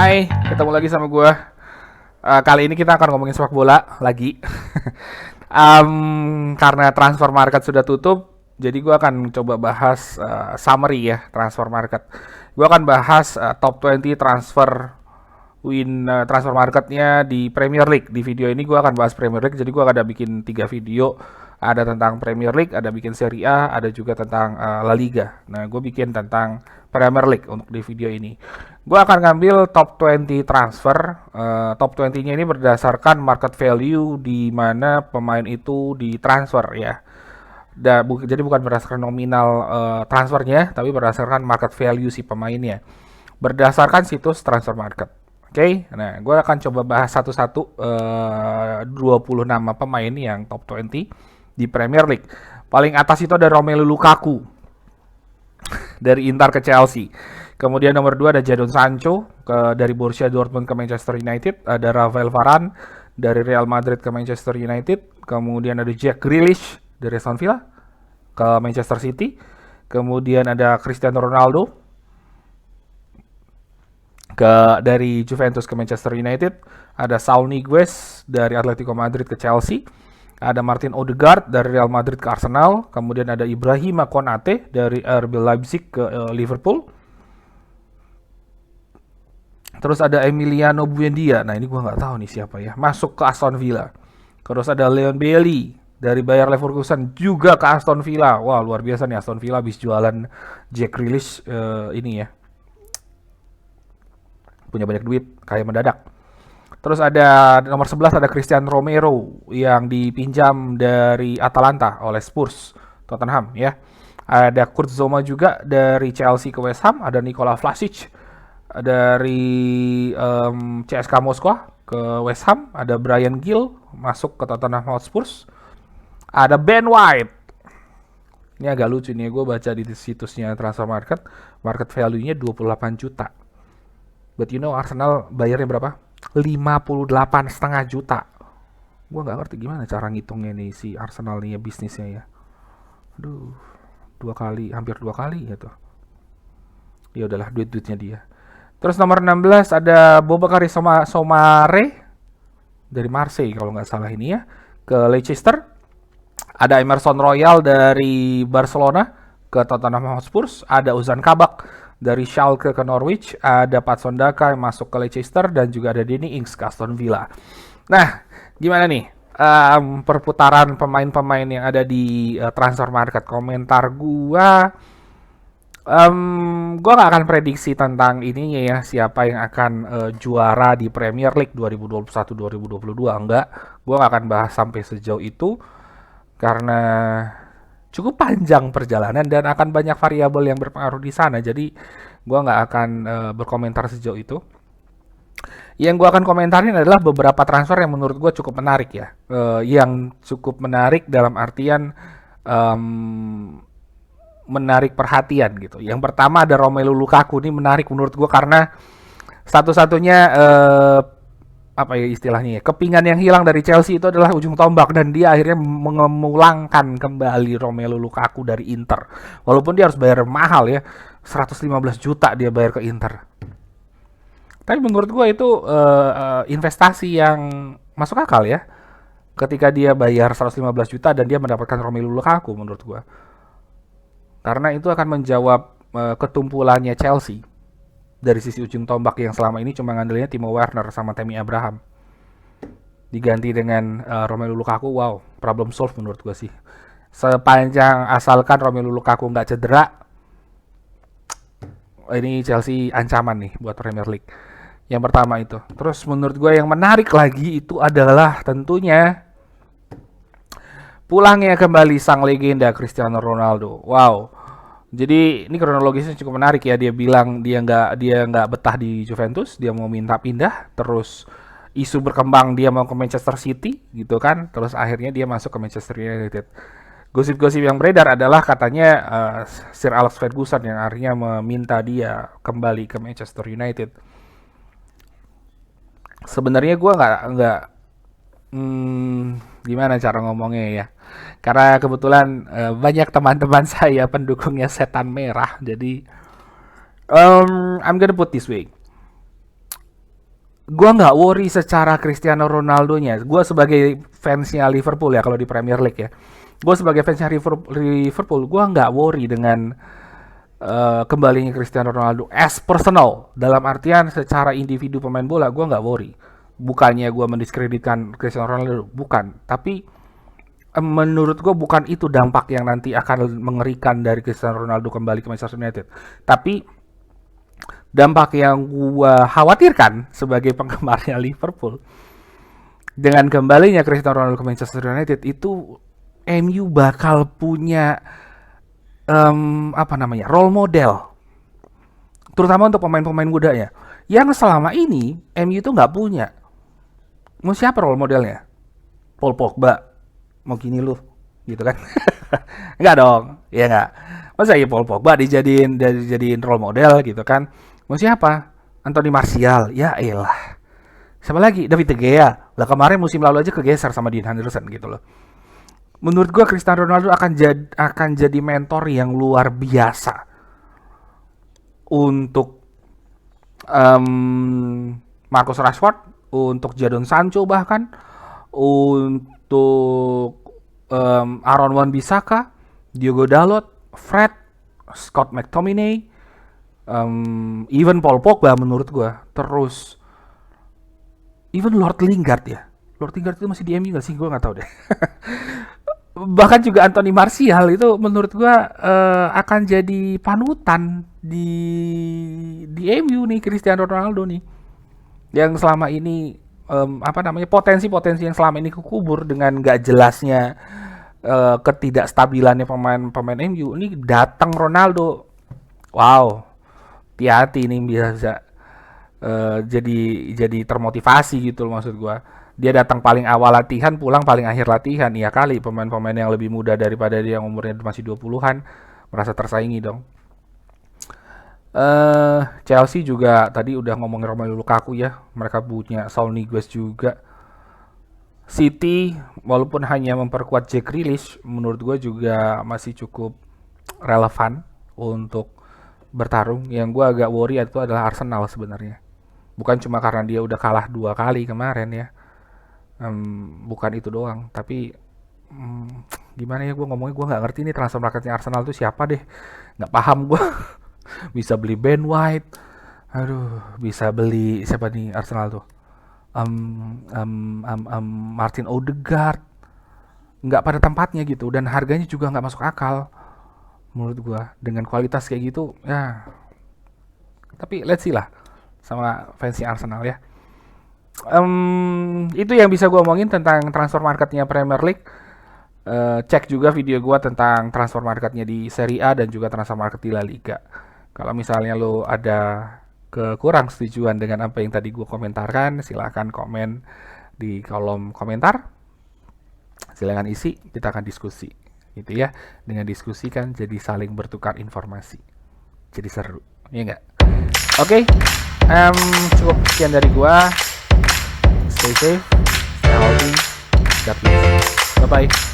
Hai, ketemu lagi sama gue. Kali ini kita akan ngomongin sepak bola lagi. Karena transfer market sudah tutup, jadi gue akan coba bahas summary ya transfer market. Gue akan bahas top 20 transfer marketnya di Premier League. Di video ini gue akan bahas Premier League, jadi gue akan bikin 3 video. Ada tentang Premier League, ada bikin Serie A, ada juga tentang La Liga. Nah, gue bikin tentang Premier League untuk di video ini. Gue akan ngambil top 20 transfer. Top 20-nya ini berdasarkan market value di mana pemain itu ditransfer ya. Jadi bukan berdasarkan nominal transfernya, tapi berdasarkan market value si pemainnya. Berdasarkan situs transfer market. Oke, nah gue akan coba bahas satu-satu 20 nama pemain yang top 20 di Premier League. Paling atas itu ada Romelu Lukaku dari Inter ke Chelsea. Kemudian nomor 2 ada Jadon Sancho dari Borussia Dortmund ke Manchester United. Ada Rafael Varane dari Real Madrid ke Manchester United. Kemudian ada Jack Grealish dari Aston Villa ke Manchester City. Kemudian ada Cristiano Ronaldo dari Juventus ke Manchester United. Ada Saul Niguez dari Atletico Madrid ke Chelsea. Ada Martin Odegaard dari Real Madrid ke Arsenal. Kemudian ada Ibrahima Konate dari RB Leipzig ke Liverpool. Terus ada Emiliano Buendia. Nah ini gue nggak tahu nih siapa ya. Masuk ke Aston Villa. Terus ada Leon Bailey dari Bayer Leverkusen juga ke Aston Villa. Wah luar biasa nih Aston Villa habis jualan Jack Grealish ini ya. Punya banyak duit, kayak mendadak. Terus ada nomor 11 ada Christian Romero yang dipinjam dari Atalanta oleh Spurs, Tottenham ya. Ada Kurt Zouma juga dari Chelsea ke West Ham, ada Nikola Vlasic dari CSKA Moskwa ke West Ham, ada Brian Gill masuk ke Tottenham Hotspur. Ada Ben White. Ini agak lucu nih, gue baca di situsnya Transfer Market, market value-nya 28 juta. But you know Arsenal bayarnya berapa? 58,5 juta. Gue nggak ngerti gimana cara ngitungnya nih si Arsenal nih ya bisnisnya ya. Aduh, hampir dua kali gitu. Ya udahlah duit-duitnya dia. Terus nomor 16 ada Boubakary Soumare dari Marseille kalau nggak salah ini ya ke Leicester. Ada Emerson Royal dari Barcelona ke Tottenham Hotspur. Ada Ozan Kabak dari Schalke ke Norwich, ada Patson Daka yang masuk ke Leicester, dan juga ada Danny Ings ke Aston Villa. Nah, gimana nih perputaran pemain-pemain yang ada di transfer market? Komentar gua nggak akan prediksi tentang ininya ya, siapa yang akan juara di Premier League 2021-2022, enggak. Gua nggak akan bahas sampai sejauh itu, karena cukup panjang perjalanan dan akan banyak variabel yang berpengaruh di sana. Jadi gue nggak akan berkomentar sejauh itu. Yang gue akan komentarin adalah beberapa transfer yang menurut gue cukup menarik ya. Yang cukup menarik dalam artian menarik perhatian gitu. Yang pertama ada Romelu Lukaku. Ini menarik menurut gue karena satu-satunya apa ya istilahnya ya, kepingan yang hilang dari Chelsea itu adalah ujung tombak, dan dia akhirnya memulangkan kembali Romelu Lukaku dari Inter. Walaupun dia harus bayar mahal ya, 115 juta dia bayar ke Inter. Tapi menurut gue itu investasi yang masuk akal ya. Ketika dia bayar 115 juta dan dia mendapatkan Romelu Lukaku menurut gue. Karena itu akan menjawab ketumpulannya Chelsea. Dari sisi ujung tombak yang selama ini cuma ngandelinnya Timo Werner sama Tammy Abraham. Diganti dengan Romelu Lukaku, wow, problem solved menurut gue sih. Sepanjang asalkan Romelu Lukaku nggak cedera, ini Chelsea ancaman nih buat Premier League. Yang pertama itu. Terus menurut gue yang menarik lagi itu adalah tentunya pulangnya kembali sang legenda Cristiano Ronaldo. Wow. Jadi ini kronologisnya cukup menarik ya. Dia bilang dia nggak betah di Juventus, dia mau minta pindah. Terus isu berkembang dia mau ke Manchester City gitu kan. Terus akhirnya dia masuk ke Manchester United. Gosip-gosip yang beredar adalah katanya Sir Alex Ferguson yang akhirnya meminta dia kembali ke Manchester United. Sebenarnya gue nggak gimana cara ngomongnya ya. Karena kebetulan banyak teman-teman saya pendukungnya setan merah. Jadi I'm gonna put this way. Gua nggak worry secara Cristiano Ronaldo-nya. Gua sebagai fansnya Liverpool ya kalau di Premier League ya. Gue sebagai fansnya Liverpool, gue nggak worry dengan kembalinya Cristiano Ronaldo as personal, dalam artian secara individu pemain bola gue nggak worry. Bukannya gue mendiskreditkan Cristiano Ronaldo, bukan, tapi menurut gue bukan itu dampak yang nanti akan mengerikan dari Cristiano Ronaldo kembali ke Manchester United. Tapi dampak yang gue khawatirkan sebagai penggemarnya Liverpool dengan kembalinya Cristiano Ronaldo ke Manchester United itu MU bakal punya role model, terutama untuk pemain-pemain muda ya, yang selama ini MU itu nggak punya. Mau siapa role modelnya? Paul Pogba, mau gini lu, gitu kan? Nggak dong, ya nggak. Masa ya Paul Pogba dijadiin role model gitu kan? Mau siapa? Anthony Martial, ya elah. Siapa lagi? David De Gea. Lah kemarin musim lalu aja kegeser sama Dean Henderson gitu loh. Menurut gue Cristiano Ronaldo akan jadi mentor yang luar biasa untuk Marcus Rashford, untuk Jadon Sancho, bahkan untuk Aaron Wan-Bissaka, Diogo Dalot, Fred, Scott McTominay, even Paul Pogba menurut gue. Terus even Lord Lingard ya. Lord Lingard itu masih di MU gak sih? Gue gak tahu deh. Bahkan juga Anthony Martial itu menurut gua akan jadi panutan di MU nih, Cristiano Ronaldo nih, yang selama ini potensi-potensi yang selama ini kekubur dengan gak jelasnya ketidakstabilannya pemain MU ini, datang Ronaldo, wow, hati-hati nih, bisa jadi termotivasi gitu loh, maksud gua. Dia datang paling awal latihan, pulang paling akhir latihan. Ya kali pemain-pemain yang lebih muda daripada dia yang umurnya masih 20-an merasa tersaingi dong. Chelsea juga tadi udah ngomongin Romelu Lukaku ya. Mereka punya Saul Niguez juga. City walaupun hanya memperkuat Jack Grealish, menurut gue juga masih cukup relevan untuk bertarung. Yang gue agak worry itu adalah Arsenal sebenarnya. Bukan cuma karena dia udah kalah 2 kali kemarin ya. Bukan itu doang, tapi gimana ya, gue ngomongnya gue nggak ngerti nih transfer marketnya Arsenal tuh siapa deh, nggak paham gue. Bisa beli Ben White, aduh, bisa beli siapa nih Arsenal tuh, Martin Odegaard, nggak pada tempatnya gitu, dan harganya juga nggak masuk akal menurut gue dengan kualitas kayak gitu ya. Tapi let's see lah sama fansnya Arsenal ya. Itu yang bisa gue omongin tentang transfer marketnya Premier League. Cek juga video gue tentang transfer marketnya di Serie A dan juga transfer market di La Liga. Kalau misalnya lo ada kekurang setujuan dengan apa yang tadi gue komentarkan, silahkan komen di kolom komentar. Silahkan isi, kita akan diskusi gitu ya. Dengan diskusi kan jadi saling bertukar informasi, jadi seru, ya nggak? Oke, cukup sekian dari gue. Stay safe, stay healthy, God bless. Bye-bye.